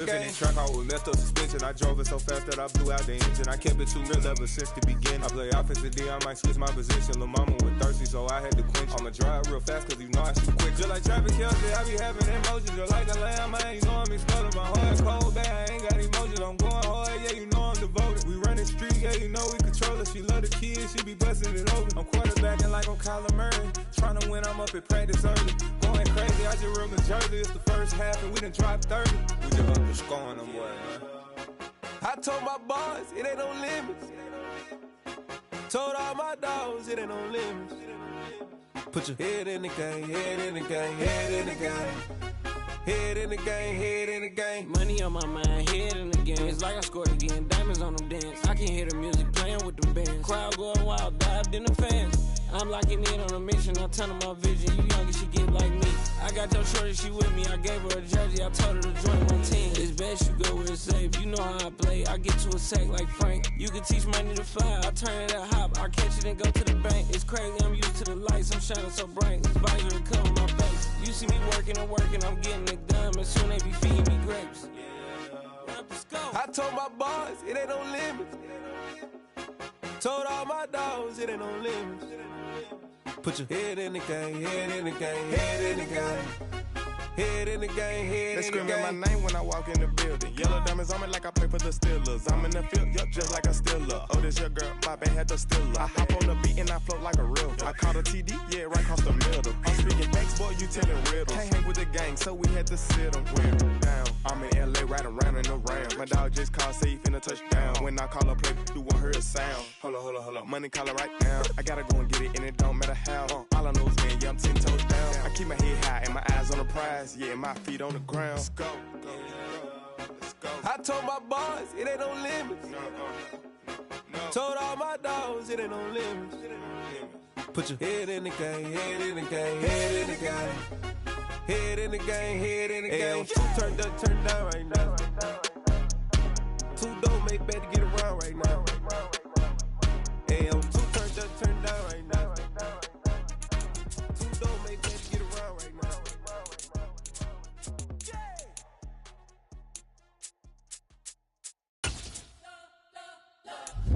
Living in track out with messed up suspension. I drove it so fast that I blew out the engine. I kept it too real ever since the beginning. I play offensive D, I might switch my position. Lil' mama was thirsty, so I had to quench. I'ma drive real fast, cause you know I shoot quick. Just like traffic Kelsey, I be having emotions. Just like a lamb, man, you know I'm exploding. My heart cold, bad, I ain't got emotions. I'm going hard, yeah, you know I'm devoted. We running street, yeah, you know we control it. She love the kids, she be busting it open. I'm quarterbacking like I'm Kyler Murray. Trying to win, I'm up at practice early. Going crazy, I just ripped the jersey. It's the first half, and we done dropped 30. We just up the score on them, boy. I told my boys, it ain't no limits. Told all my dogs, it ain't no limits. Put your head in the game, head in the game, head in the game. Head in the game, head in the game. Money on my mind, head in the game. It's like I scored again, diamonds on them dance. I can hear the music playing with them bands. Crowd going wild, dived in the fans. I'm locking in on a mission, I tell her my vision. You young and she get like me. I got your shorty, she with me. I gave her a jersey, I told her to join my team. It's best you go where it's safe. You know how I play. I get to a sack like Frank. You can teach money to fly. I turn it at hop. I catch it and go to the bank. It's crazy, I'm used to the lights. I'm shining so bright. This visor will cover my face. You see me working and working, I'm getting it done. And soon they be feeding me grapes. I told my boys, it ain't no limits. Told all my dogs, it ain't no limits. Put your head in the game, head in the game, head in the game. Head in the game, head in the game. They screaming my name when I walk in the building. Yellow diamonds on me like I play for the Steelers. I'm in the field, yup, just like a Steeler. Oh, this your girl, my band had the Steeler. I hop on the beat and I float like a river. I caught a TD, yeah, right across the middle. I'm speaking facts, boy, you telling riddles. Can't hang with the gang, so we had to sit them down. I'm in LA, riding around in the round. My dog just called, say he finna touchdown. When I call a play, you won't hear a sound. Hold up, money caller right now. I gotta go and get it, and it don't matter how. All I know is, man, yeah, I'm 10 toes down. I keep my head high and my eyes on the prize. Yeah, my feet on the ground. Let's go. I told my boys, it ain't no limits. Told all my dogs, it ain't no limits. Put your head in the game, head in the game, head in the game. Head in the game, head in the game. Two turned up, turned down right now. Two don't make bad to get around right now. Hey, two turned up, turned down right now. Two don't make bad to get around right now.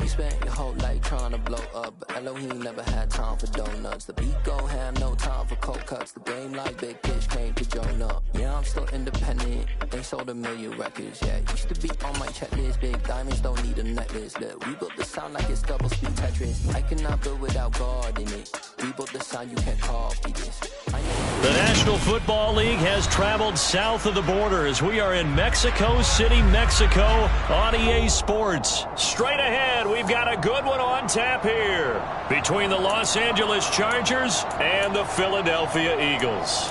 You spent your whole life trying to blow up, but Elohim never had time for donuts. The beat gon' have no time for cold cuts. The game like Big Fish came to join up. Yeah, I'm still independent, ain't sold a million records yet. Used to be on my checklist, big diamonds don't need a necklace. Look, we built the sound like it's double speed Tetris. I cannot build without God in it. We built the sound, you can't copy this. The National Football League has traveled south of the border as we are in Mexico City, Mexico on EA Sports. Straight ahead, we've got a good one on tap here between the Los Angeles Chargers and the Philadelphia Eagles.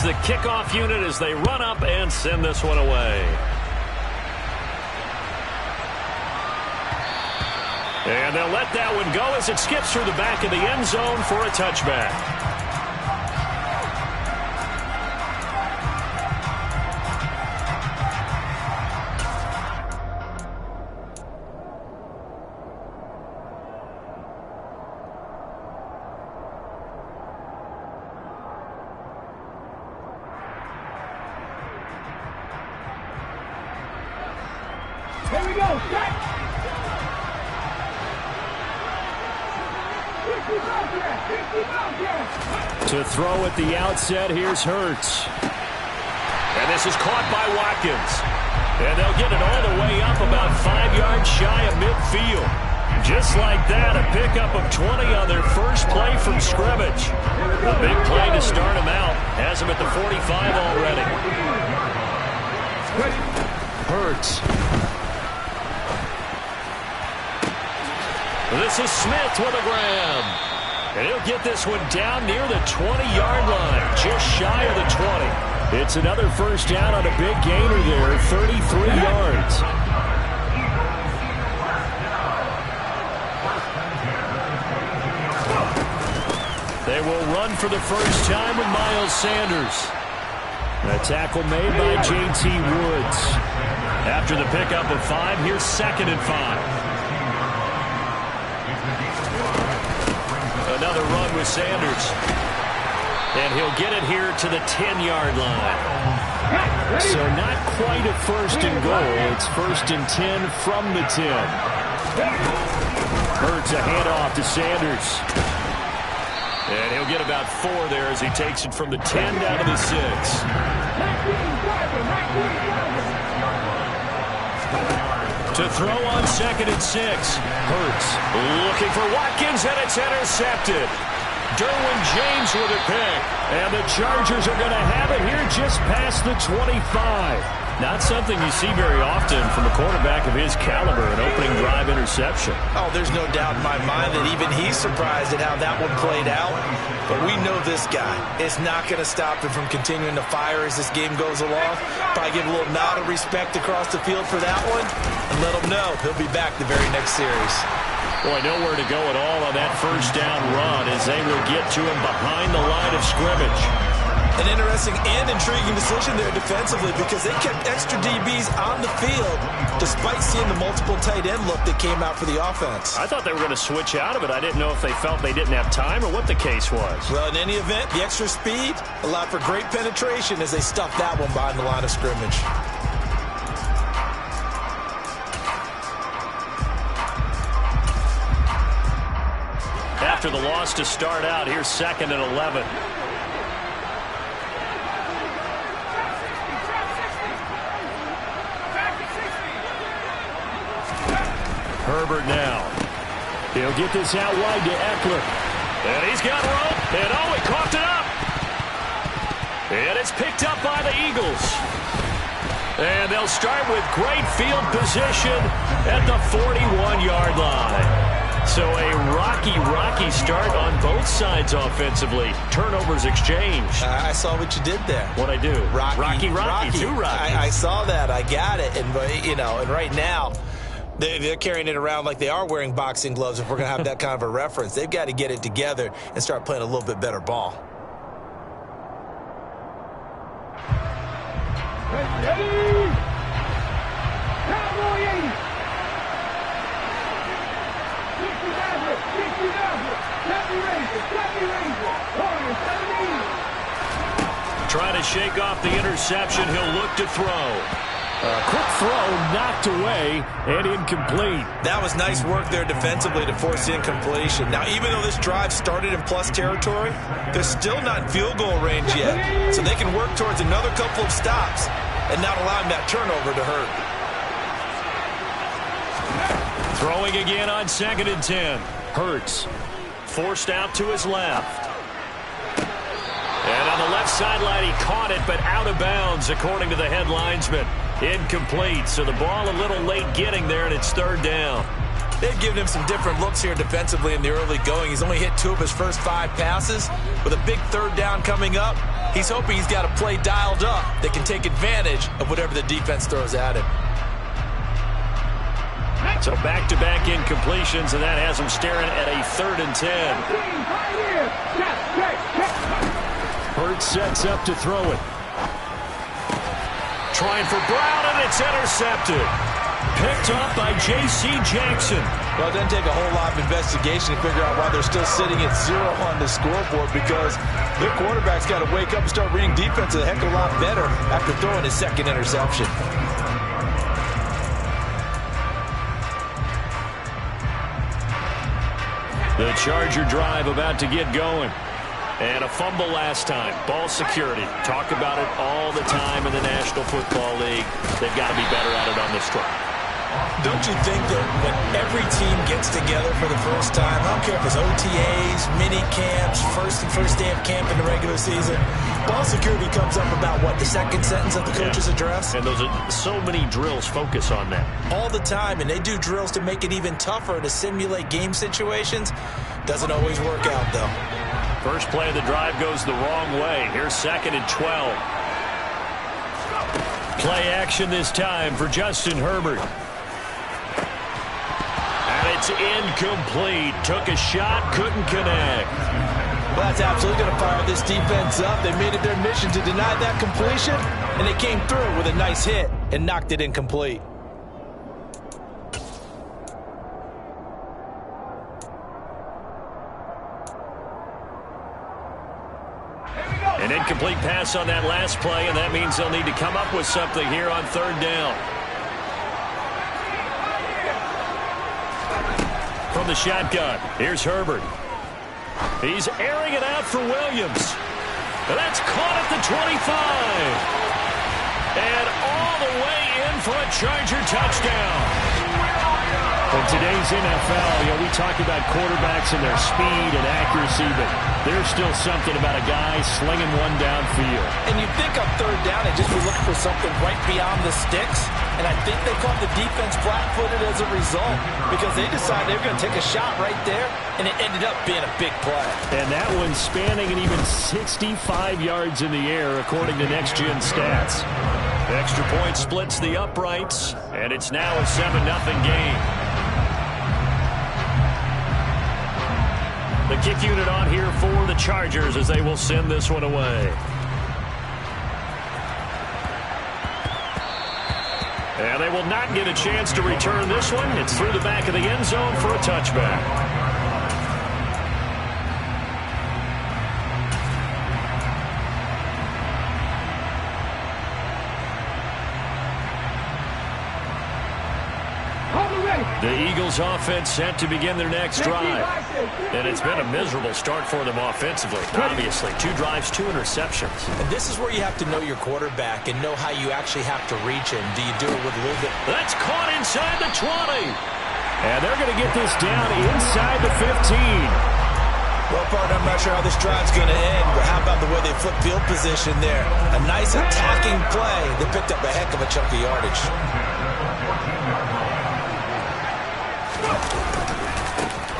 The kickoff unit as they run up and send this one away. And they'll let that one go as it skips through the back of the end zone for a touchback. To throw at the outset, here's Hurts. And this is caught by Watkins. And they'll get it all the way up about 5 yards shy of midfield. Just like that, a pickup of 20 on their first play from scrimmage. A big play to start them out. Has them at the 45 already. Hurts. This is Smith with a grab. And he'll get this one down near the 20-yard line, just shy of the 20. It's another first down on a big gainer there, 33 yards. They will run for the first time with Miles Sanders. A tackle made by J.T. Woods. After the pickup of 5, here's 2nd and 5. Another run with Sanders. And he'll get it here to the 10-yard line. So not quite a 1st and goal. It's 1st and 10 from the 10. Hurts a handoff to Sanders. And he'll get about 4 there as he takes it from the 10 down to the 6. To throw on 2nd and 6. Hurts looking for Watkins, and it's intercepted. Derwin James with a pick. And the Chargers are going to have it here just past the 25. Not something you see very often from a quarterback of his caliber, an opening drive interception. Oh, there's no doubt in my mind that even he's surprised at how that one played out. But we know this guy is not going to stop him from continuing to fire as this game goes along. Probably give a little nod of respect across the field for that one and let him know he'll be back the very next series. Boy, nowhere to go at all on that first down run as they will get to him behind the line of scrimmage. An interesting and intriguing decision there defensively because they kept extra DBs on the field despite seeing the multiple tight end look that came out for the offense. I thought they were going to switch out of it. I didn't know if they felt they didn't have time or what the case was. Well, in any event, the extra speed allowed for great penetration as they stuffed that one behind the line of scrimmage. After the loss to start out, here's 2nd and 11. Herbert now. He'll get this out wide to Eckler. And he's got rope. And oh, he coughed it up. And it's picked up by the Eagles. And they'll start with great field position at the 41-yard line. So a rocky start on both sides offensively. Turnovers exchanged. I saw what you did there. What'd I do? Rocky. Two Rockies. I saw that. I got it. And, you know, and right now, they're carrying it around like they are wearing boxing gloves if we're going to have that kind of a reference. They've got to get it together and start playing a little bit better ball. Trying to shake off the interception. He'll look to throw. Quick throw knocked away and incomplete. That was nice work there defensively to force the incompletion. Now, even though this drive started in plus territory, they're still not in field goal range yet. So they can work towards another couple of stops and not allowing that turnover to hurt. Throwing again on 2nd and 10. Hurts forced out to his left. And on the left sideline, he caught it, but out of bounds, according to the head linesman. Incomplete, so the ball a little late getting there, and it's 3rd down. They've given him some different looks here defensively in the early going. He's only hit 2 of his first 5 passes. With a big 3rd down coming up, he's hoping he's got a play dialed up that can take advantage of whatever the defense throws at him. So back-to-back incompletions, and that has him staring at a 3rd and 10. Hurts sets up to throw it. Trying for Brown, and it's intercepted. Picked up by J.C. Jackson. Well, it doesn't take a whole lot of investigation to figure out why they're still sitting at 0 on the scoreboard because their quarterback's got to wake up and start reading defense a heck of a lot better after throwing his 2nd interception. The Charger drive about to get going. And a fumble last time. Ball security. Talk about it all the time in the National Football League. They've got to be better at it on this drive. Don't you think that when every team gets together for the first time, I don't care if it's OTAs, mini camps, first day of camp in the regular season, ball security comes up about, what, the 2nd sentence of the coach's address? And those are so many drills focus on that. All the time, and they do drills to make it even tougher to simulate game situations. Doesn't always work out, though. First play of the drive goes the wrong way. Here's 2nd and 12. Play action this time for Justin Herbert. And it's incomplete. Took a shot, couldn't connect. Well, that's absolutely going to fire this defense up. They made it their mission to deny that completion, and they came through with a nice hit and knocked it incomplete. An incomplete pass on that last play, and that means they'll need to come up with something here on third down. From the shotgun, here's Herbert. He's airing it out for Williams. And that's caught at the 25. And all the way in for a Charger touchdown. In today's NFL, we talk about quarterbacks and their speed and accuracy, but there's still something about a guy slinging one downfield. And you think on third down, they just be looking for something right beyond the sticks. And I think they caught the defense flat-footed as a result because they decided they were going to take a shot right there, and it ended up being a big play. And that one spanning an even 65 yards in the air, according to Next Gen Stats. Extra point splits the uprights, and it's now a 7-0 game. The kick unit on here for the Chargers as they will send this one away. And they will not get a chance to return this one. It's through the back of the end zone for a touchback. The Eagles offense set to begin their next drive. And it's been a miserable start for them offensively. Obviously, 2 drives, 2 interceptions. And this is where you have to know your quarterback and know how you actually have to reach him. Do you do it with a little bit? That's caught inside the 20. And they're going to get this down inside the 15. Well, partner, I'm not sure how this drive's going to end, but how about the way they flip field position there? A nice attacking play. They picked up a heck of a chunk of yardage.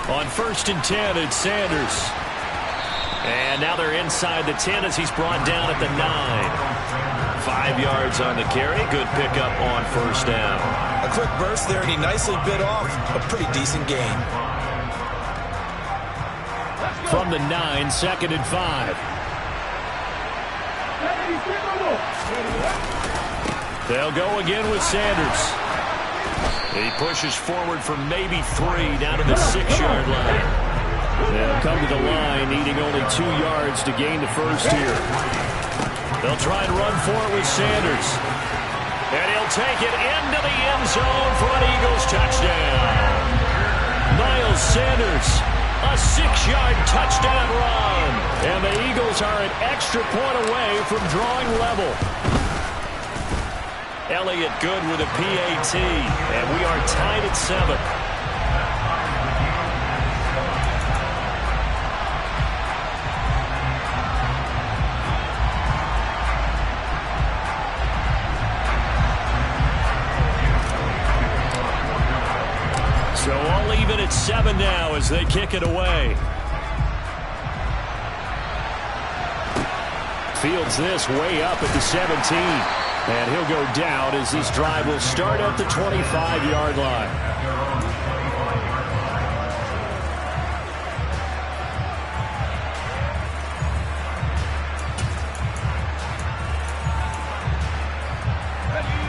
On 1st and 10, it's Sanders. And now they're inside the 10 as he's brought down at the 9. 5 yards on the carry. Good pickup on 1st down. A quick burst there, and he nicely bit off a pretty decent gain. From the 9, 2nd and 5. They'll go again with Sanders. He pushes forward for maybe 3 down to the 6-yard line. They'll come to the line, needing only 2 yards to gain the first here. They'll try and run for it with Sanders. And he'll take it into the end zone for an Eagles touchdown. Miles Sanders, a 6-yard touchdown run. And the Eagles are an extra point away from drawing level. Elliott good with a PAT, and we are tied at 7. So all even at 7 now as they kick it away. Fields this way up at the 17. And he'll go down as this drive will start at the 25-yard line.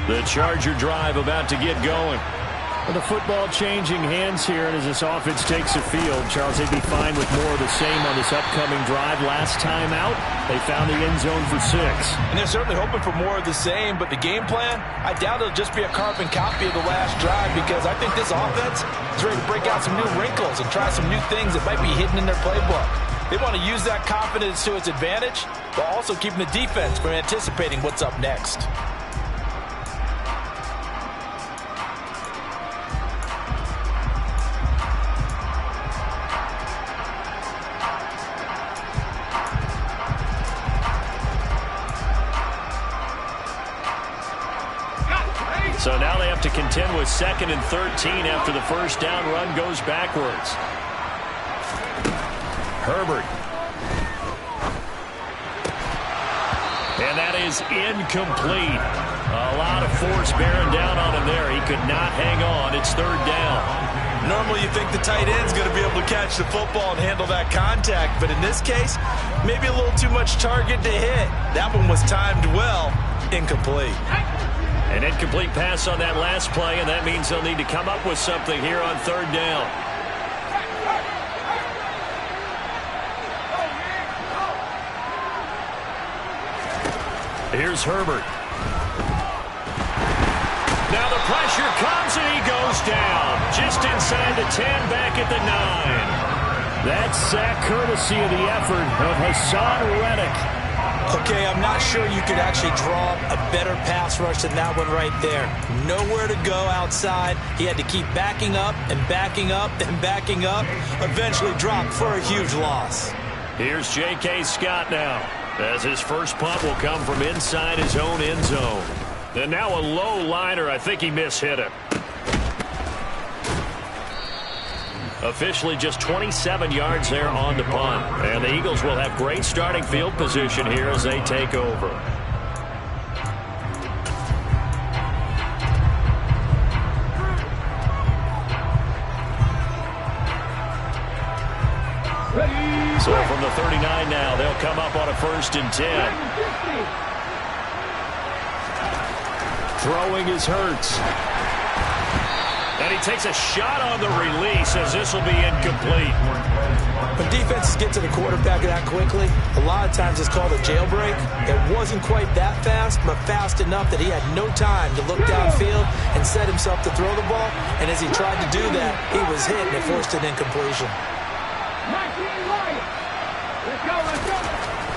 The Charger drive about to get going. The football changing hands here, and as this offense takes the field, Charles, they'd be fine with more of the same on this upcoming drive. Last time out, they found the end zone for 6. And they're certainly hoping for more of the same, but the game plan, I doubt it'll just be a carbon copy of the last drive because I think this offense is ready to break out some new wrinkles and try some new things that might be hidden in their playbook. They want to use that confidence to its advantage, while also keeping the defense from anticipating what's up next. So now they have to contend with 2nd and 13 after the first down run goes backwards. Herbert. And that is incomplete. A lot of force bearing down on him there. He could not hang on. It's 3rd down. Normally you think the tight end's going to be able to catch the football and handle that contact, but in this case, maybe a little too much target to hit. That one was timed well, incomplete. An incomplete pass on that last play, and that means they'll need to come up with something here on third down. Here's Herbert. Now the pressure comes, and he goes down. Just inside the 10, back at the 9. That's sack courtesy of the effort of Hassan Reddick. Okay, I'm not sure you could actually draw a better pass rush than that one right there. Nowhere to go outside. He had to keep backing up and backing up and backing up. Eventually dropped for a huge loss. Here's J.K. Scott now, as his first punt will come from inside his own end zone. And now a low liner. I think he mishit it. Officially just 27 yards there on the punt. And the Eagles will have great starting field position here as they take over. So from the 39 now, they'll come up on a 1st and 10. Throwing is Hurts. And he takes a shot on the release as this will be incomplete. When defenses get to the quarterback that quickly, a lot of times it's called a jailbreak. It wasn't quite that fast, but fast enough that he had no time to look downfield and set himself to throw the ball. And as he tried to do that, he was hit and it forced an incompletion.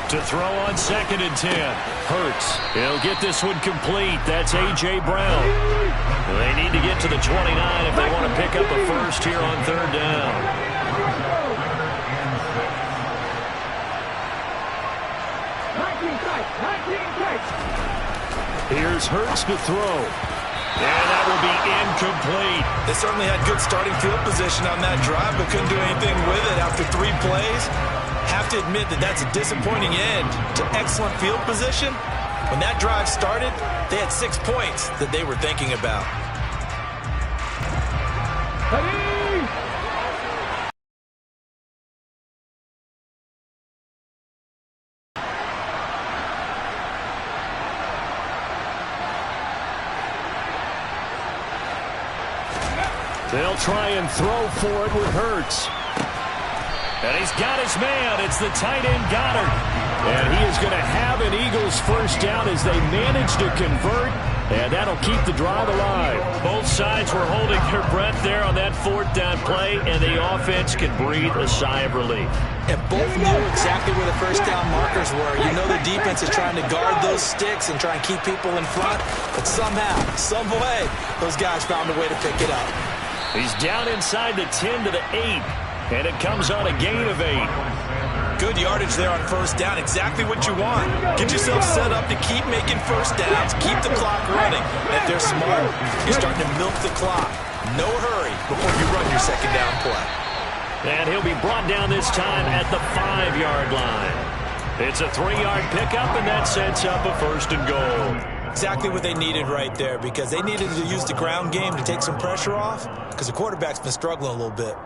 To throw on 2nd and 10. Hurts. He'll get this one complete. That's A.J. Brown. They need to get to the 29 if they want to pick up a first here on 3rd down. Here's Hurts to throw. And that will be incomplete. They certainly had good starting field position on that drive, but couldn't do anything with it after 3 plays. Have to admit that that's a disappointing end to excellent field position. When that drive started, they had 6 points that they were thinking about. They'll try and throw for it with Hurts. And he's got his man. It's the tight end Goddard. And he is going to have an Eagles first down as they manage to convert. And that'll keep the drive alive. Both sides were holding their breath there on that 4th down play, and the offense can breathe a sigh of relief. And both knew exactly where the first down markers were. You know the defense is trying to guard those sticks and try and keep people in front. But somehow, some way, those guys found a way to pick it up. He's down inside the 10 to the 8. And it comes on a gain of 8. Good yardage there on 1st down. Exactly what you want. Get yourself set up to keep making first downs, keep the clock running. And if they're smart, you're starting to milk the clock. No hurry before you run your 2nd down play. And he'll be brought down this time at the 5-yard line. It's a 3-yard pickup, and that sets up a 1st and goal. Exactly what they needed right there, because they needed to use the ground game to take some pressure off, because the quarterback's been struggling a little bit.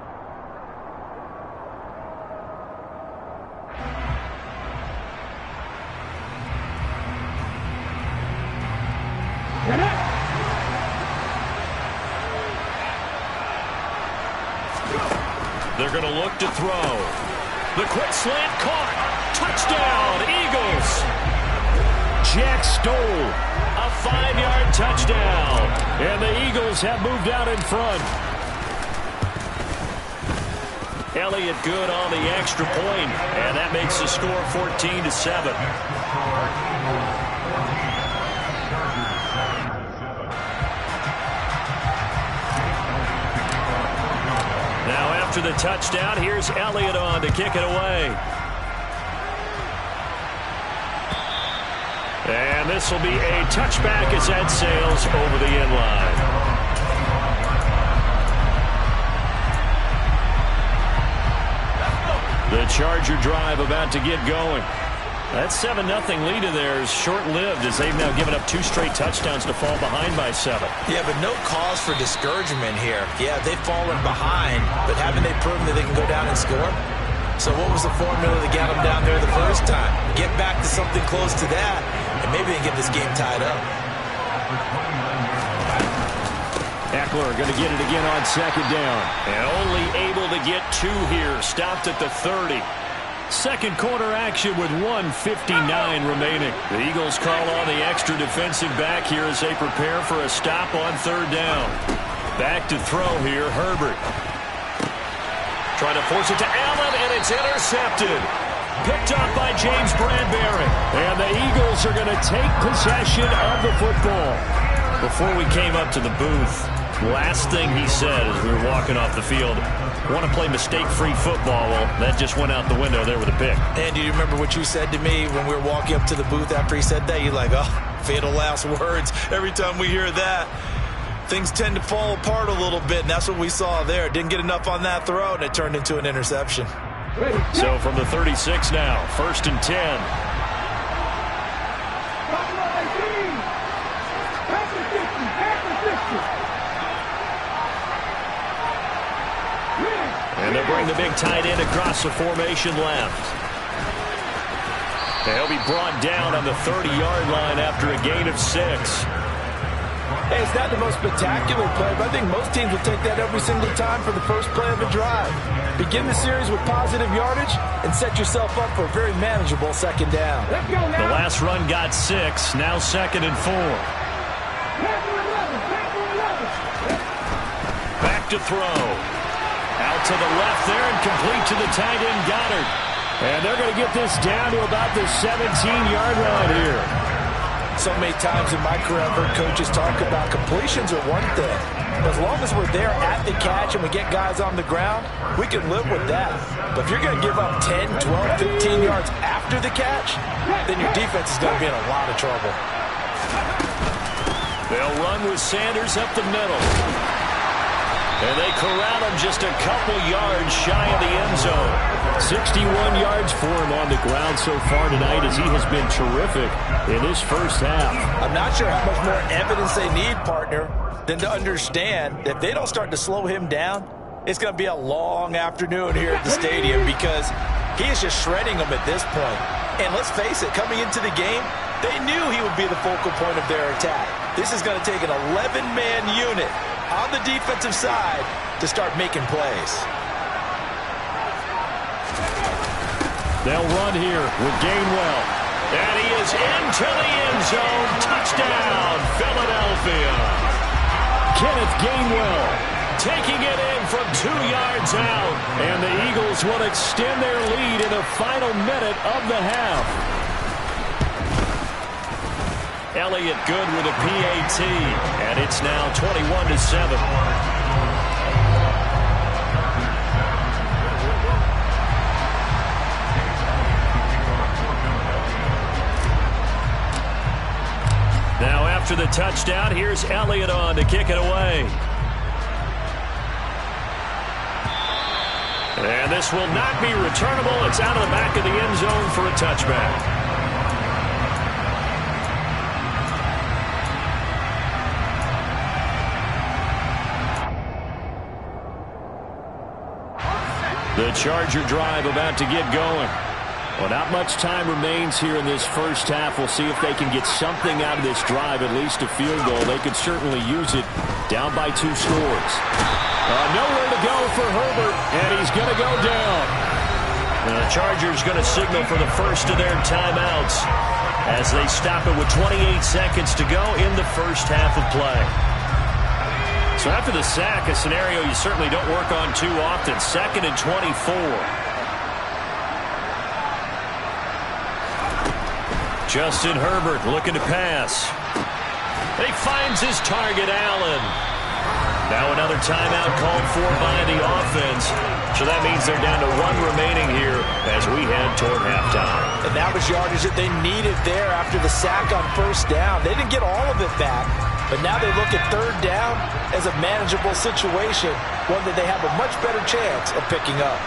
They're going to look to throw. The quick slant caught. Touchdown, Eagles. Jack Stoll, a 5-yard touchdown. And the Eagles have moved out in front. Elliott good on the extra point, and that makes the score 14-7. Now after the touchdown, here's Elliott on to kick it away. And this will be a touchback as that sails over the end line. The Charger drive about to get going. That 7-0 lead of theirs short-lived as they've now given up 2 straight touchdowns to fall behind by 7. Yeah, but no cause for discouragement here. Yeah, they've fallen behind, but haven't they proven that they can go down and score? So what was the formula to get them down there the first time? Get back to something close to that, and maybe they get this game tied up. Eckler going to get it again on 2nd down. And only able to get 2 here. Stopped at the 30. Second quarter action with 1:59 remaining. The Eagles call on the extra defensive back here as they prepare for a stop on 3rd down. Back to throw here, Herbert. Trying to force it to Allen, and it's intercepted. Picked up by James Bradbury. And the Eagles are going to take possession of the football. Before we came up to the booth, last thing he said as we were walking off the field, want to play mistake-free football. Well, that just went out the window there with a pick. And do you remember what you said to me when we were walking up to the booth after he said that? You're like, oh, fatal last words. Every time we hear that, things tend to fall apart a little bit, and that's what we saw there. Didn't get enough on that throw, and it turned into an interception. So from the 36 now, 1st and 10. And they'll bring the big tight end across the formation left. They'll be brought down on the 30-yard line after a gain of 6. Hey, it's not the most spectacular play, but I think most teams will take that every single time for the first play of a drive. Begin the series with positive yardage and set yourself up for a very manageable 2nd down. The last run got 6, now 2nd and 4. Back to throw. Out to the left there and complete to the tight end Goddard. And they're going to get this down to about the 17-yard line here. So many times in my career I've heard coaches talk about completions are one thing. But as long as we're there at the catch and we get guys on the ground, we can live with that. But if you're going to give up 10, 12, 15 yards after the catch, then your defense is going to be in a lot of trouble. They'll run with Sanders up the middle. And they corral him just a couple yards shy of the end zone. 61 yards for him on the ground so far tonight as he has been terrific in his first half. I'm not sure how much more evidence they need, partner, than to understand that if they don't start to slow him down, it's going to be a long afternoon here at the stadium because he is just shredding them at this point. And let's face it, coming into the game, they knew he would be the focal point of their attack. This is going to take an 11-man unit on the defensive side to start making plays. They'll run here with Gainwell. And he is into the end zone. Touchdown, Philadelphia. Kenneth Gainwell taking it in from 2 yards out. And the Eagles will extend their lead in the final minute of the half. Elliott good with a PAT, and it's now 21-7. Now after the touchdown, here's Elliott on to kick it away. And this will not be returnable. It's out of the back of the end zone for a touchback. The Charger drive about to get going. Well, not much time remains here in this first half. We'll see if they can get something out of this drive, at least a field goal. They could certainly use it down by 2 scores. Nowhere to go for Herbert, and he's going to go down. The Chargers going to signal for the first of their timeouts as they stop it with 28 seconds to go in the first half of play. So after the sack, a scenario you certainly don't work on too often. 2nd and 24. Justin Herbert looking to pass. He finds his target, Allen. Now another timeout called for by the offense. So that means they're down to 1 remaining here as we head toward halftime. And that was yardage that they needed there after the sack on 1st down. They didn't get all of it back. But now they look at 3rd down as a manageable situation, one that they have a much better chance of picking up.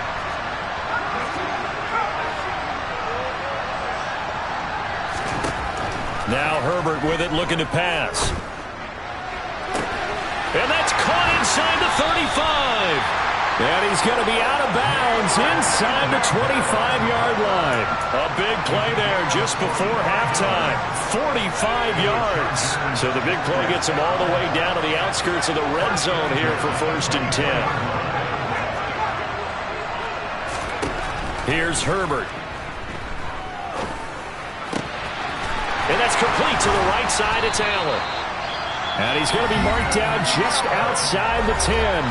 Now Herbert with it, looking to pass. And that's caught inside the 35. And he's going to be out of bounds inside the 25-yard line. A big play there just before halftime. 45 yards. So the big play gets him all the way down to the outskirts of the red zone here for 1st and 10. Here's Herbert. And that's complete to the right side. It's Allen. And he's going to be marked down just outside the 10.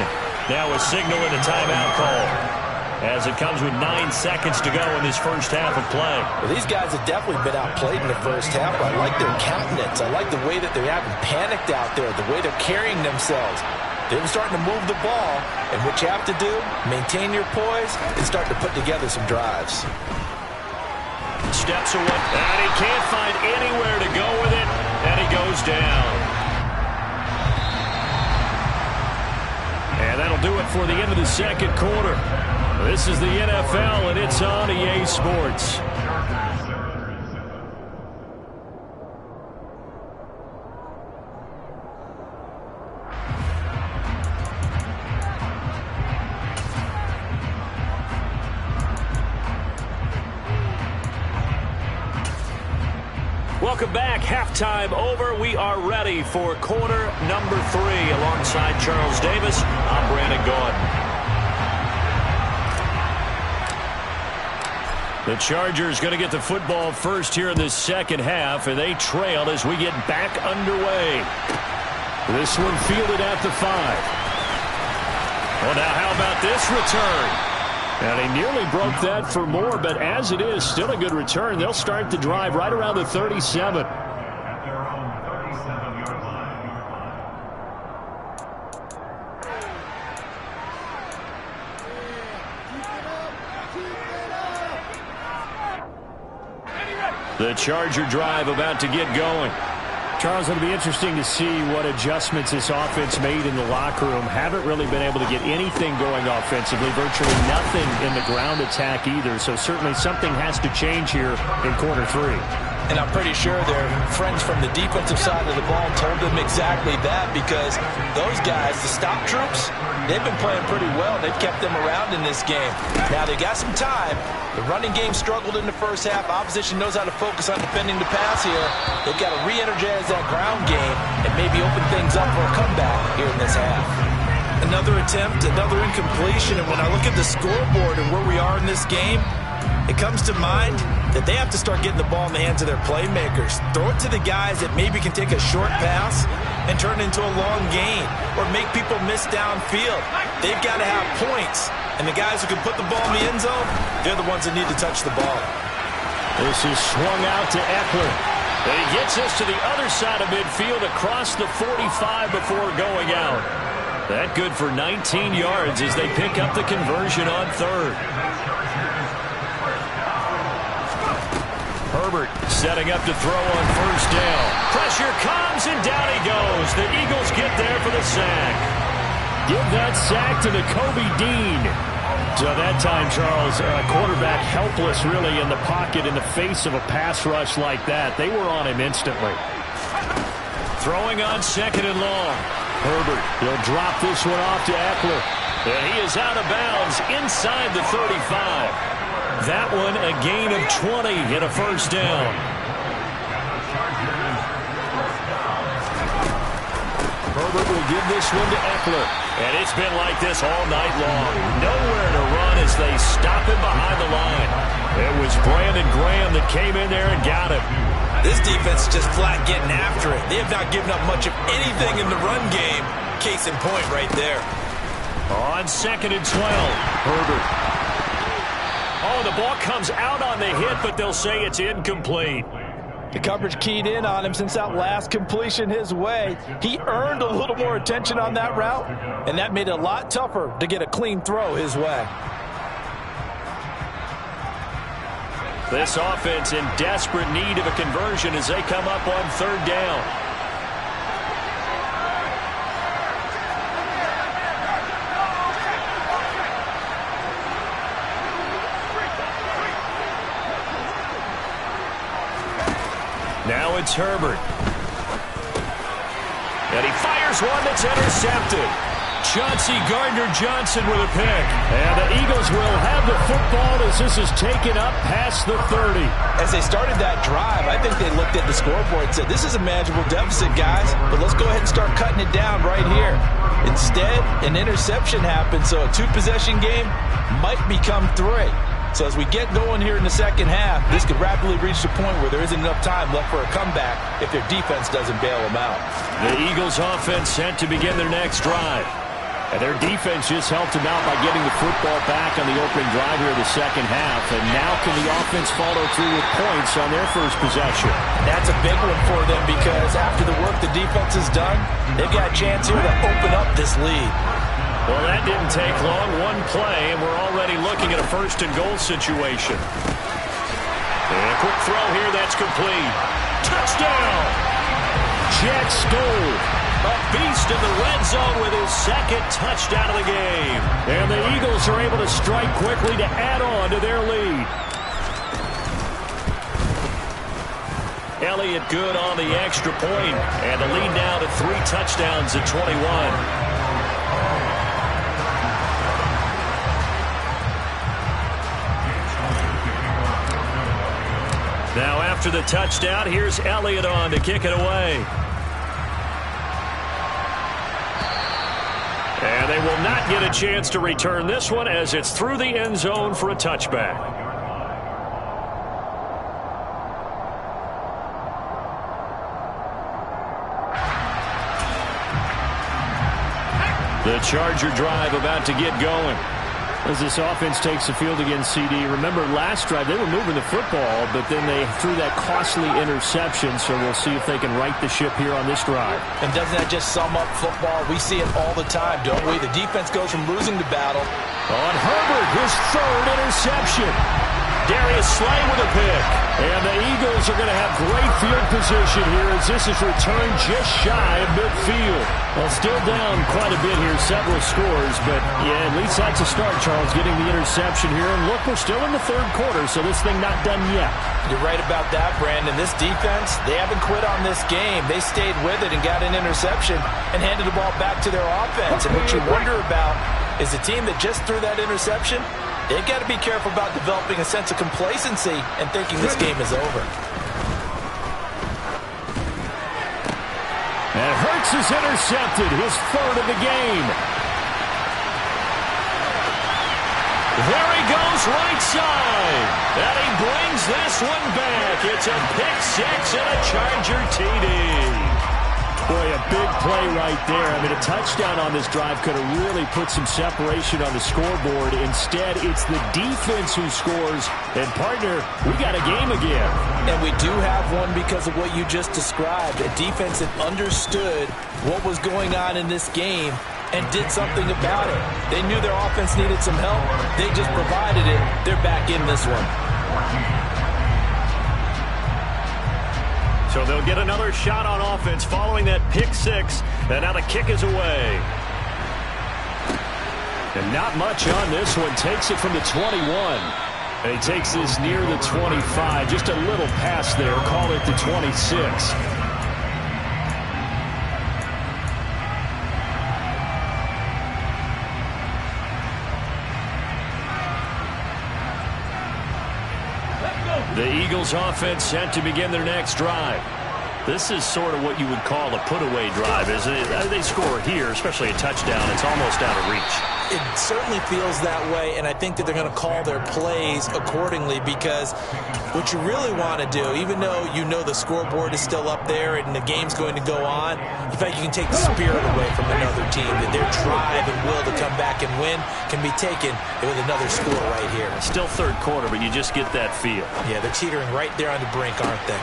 Now a signal and a timeout call as it comes with 9 seconds to go in this first half of play. Well, these guys have definitely been outplayed in the first half. I like their countenance. I like the way that they haven't panicked out there, the way they're carrying themselves. They're starting to move the ball, and what you have to do, maintain your poise and start to put together some drives. Steps away, and he can't find anywhere to go with it, and he goes down. And that'll do it for the end of the second quarter. This is the NFL, and it's on EA Sports. Welcome back. Halftime over. We are ready for quarter number 3. Alongside Charles Davis, I'm Brandon Gaudin. The Chargers going to get the football first here in the second half, and they trail as we get back underway. This one fielded at the 5. Well, now how about this return? And he nearly broke that for more, but as it is, still a good return. They'll start the drive right around the 37. The Charger drive about to get going. Charles, it'll be interesting to see what adjustments this offense made in the locker room. Haven't really been able to get anything going offensively, virtually nothing in the ground attack either. So certainly something has to change here in quarter 3. And I'm pretty sure their friends from the defensive side of the ball told them exactly that, because those guys, the stop troops, they've been playing pretty well. They've kept them around in this game. Now they got some time. The running game struggled in the first half. Opposition knows how to focus on defending the pass here. They've got to re-energize that ground game and maybe open things up for a comeback here in this half. Another attempt, another incompletion, and when I look at the scoreboard and where we are in this game, it comes to mind that they have to start getting the ball in the hands of their playmakers. Throw it to the guys that maybe can take a short pass and turn it into a long gain or make people miss downfield. They've got to have points, and the guys who can put the ball in the end zone, they're the ones that need to touch the ball. This is swung out to Eckler. And he gets us to the other side of midfield across the 45 before going out. That good for 19 yards as they pick up the conversion on 3rd. Herbert setting up to throw on 1st down. Pressure comes, and down he goes. The Eagles get there for the sack. Give that sack to Nakobe Dean. So that time, Charles, quarterback helpless really in the pocket in the face of a pass rush like that. They were on him instantly. Throwing on 2nd and long. Herbert, he'll drop this one off to Eckler. And he is out of bounds inside the 35. That one a gain of 20 and a 1st down. Herbert will give this one to Eckler. And it's been like this all night long. Nowhere to run as they stop him behind the line. It was Brandon Graham that came in there and got him. This defense is just flat getting after it. They have not given up much of anything in the run game. Case in point right there. On 2nd and 12, Herbert. Oh, the ball comes out on the hit, but they'll say it's incomplete. The coverage keyed in on him since that last completion his way. He earned a little more attention on that route, and that made it a lot tougher to get a clean throw his way. This offense in desperate need of a conversion as they come up on 3rd down. Now it's Herbert. And he fires one that's intercepted. Chauncey Gardner-Johnson with a pick. And the Eagles will have the football as this is taken up past the 30. As they started that drive, I think they looked at the scoreboard and said, this is a manageable deficit, guys, but let's go ahead and start cutting it down right here. Instead, an interception happened, so a two-possession game might become 3. So as we get going here in the second half, this could rapidly reach the point where there isn't enough time left for a comeback if their defense doesn't bail them out. The Eagles offense set to begin their next drive. And their defense just helped them out by getting the football back on the opening drive here in the second half. And now can the offense follow through with points on their first possession? That's a big one for them because after the work the defense has done, they've got a chance here to open up this lead. Well, that didn't take long. One play, and we're already looking at a first-and-goal situation. And a quick throw here, that's complete. Touchdown! Jack Stoll. A beast in the red zone with his second touchdown of the game. And the Eagles are able to strike quickly to add on to their lead. Elliott good on the extra point. And the lead now to 3 touchdowns at 21. Now after the touchdown, here's Elliott on to kick it away. And they will not get a chance to return this one as it's through the end zone for a touchback. The Charger drive about to get going. As this offense takes the field against CD. Remember, last drive, they were moving the football, but then they threw that costly interception, so we'll see if they can right the ship here on this drive. And doesn't that just sum up football? We see it all the time, don't we? The defense goes from losing to battle. On Herbert, his 3rd interception. Darius Slay with a pick. And the Eagles are going to have great field position here as this is returned just shy of midfield. Well, still down quite a bit here, several scores, but yeah, at least that's a start, Charles, getting the interception here. And look, we're still in the 3rd quarter, so this thing not done yet. You're right about that, Brandon. This defense, they haven't quit on this game. They stayed with it and got an interception and handed the ball back to their offense. And what you wonder about is the team that just threw that interception, they've got to be careful about developing a sense of complacency and thinking this game is over. And Hurts is intercepted, his 3rd of the game. There he goes right side. And he brings this one back. It's a pick 6 and a Charger TD. Boy, a big play right there. I mean, a touchdown on this drive could have really put some separation on the scoreboard. Instead, it's the defense who scores. And, partner, we got a game again. And we do have one because of what you just described. A defense that understood what was going on in this game and did something about it. They knew their offense needed some help. They just provided it. They're back in this one. So they'll get another shot on offense following that pick 6. And now the kick is away. And not much on this one. Takes it from the 21. And he takes this near the 25. Just a little pass there. Call it the 26. The Eagles offense set to begin their next drive. This is sort of what you would call a put-away drive, isn't it? They score here, especially a touchdown. It's almost out of reach. It certainly feels that way, and I think that they're going to call their plays accordingly because what you really want to do, even though you know the scoreboard is still up there and the game's going to go on, in fact, you can take the spirit away from another team, that their drive and will to come back and win can be taken with another score right here. Still 3rd quarter, but you just get that feel. Yeah, they're teetering right there on the brink, aren't they?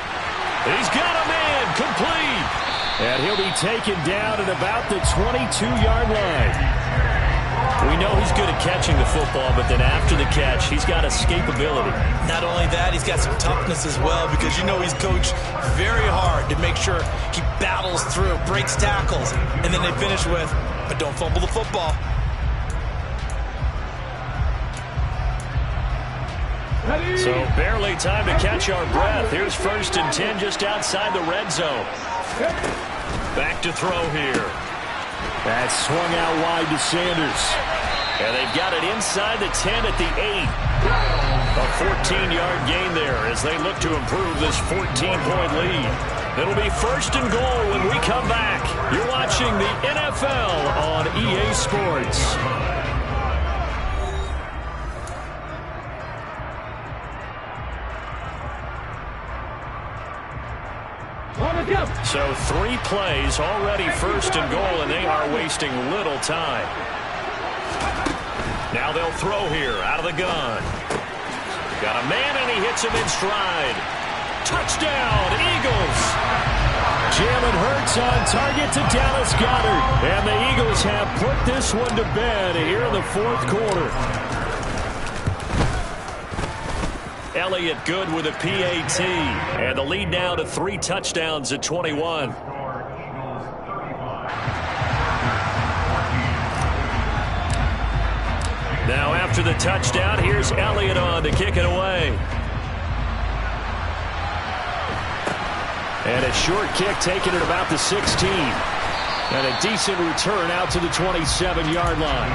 He's got a man, complete. And he'll be taken down at about the 22-yard line. We know he's good at catching the football, but then after the catch, he's got escapability. Not only that, he's got some toughness as well because you know he's coached very hard to make sure he battles through, breaks tackles, and then they finish with, but don't fumble the football. So barely time to catch our breath. Here's 1st and 10 just outside the red zone. Back to throw here. That's swung out wide to Sanders. And they've got it inside the 10 at the 8. A 14-yard gain there as they look to improve this 14-point lead. It'll be 1st and goal when we come back. You're watching the NFL on EA Sports. So 3 plays already 1st and goal, and they are wasting little time. Now they'll throw here out of the gun. Got a man, and he hits him in stride. Touchdown, Eagles! Jalen Hurts on target to Dallas Goedert. And the Eagles have put this one to bed here in the 4th quarter. Elliott good with a PAT. And the lead now to 3 touchdowns at 21. Now after the touchdown, here's Elliott on to kick it away. And a short kick taken at about the 16. And a decent return out to the 27-yard line.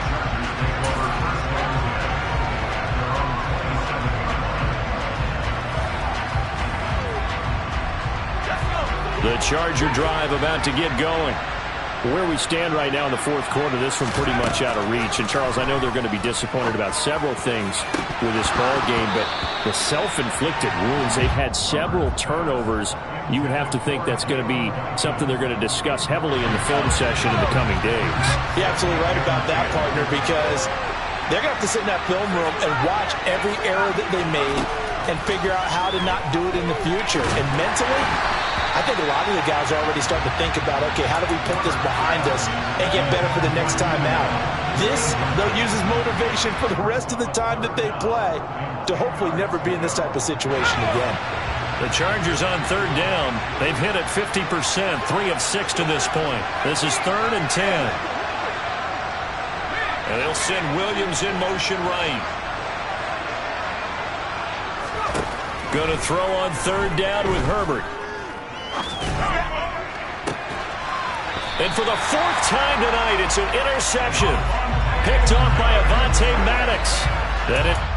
The Charger drive about to get going. Where we stand right now in the 4th quarter, this one pretty much out of reach. And, Charles, I know they're going to be disappointed about several things with this ball game, but the self-inflicted wounds, they've had several turnovers. You would have to think that's going to be something they're going to discuss heavily in the film session in the coming days. You're absolutely right about that, partner, because they're going to have to sit in that film room and watch every error that they made and figure out how to not do it in the future. And mentally, I think a lot of the guys are already starting to think about, okay, how do we put this behind us and get better for the next time out? This, they'll use as motivation for the rest of the time that they play to hopefully never be in this type of situation again. The Chargers on 3rd down. They've hit it 50%, 3 of 6 to this point. This is 3rd and 10. And they'll send Williams in motion right. Going to throw on 3rd down with Herbert. And for the 4th time tonight, it's an interception. Picked off by Avonte Maddox. That it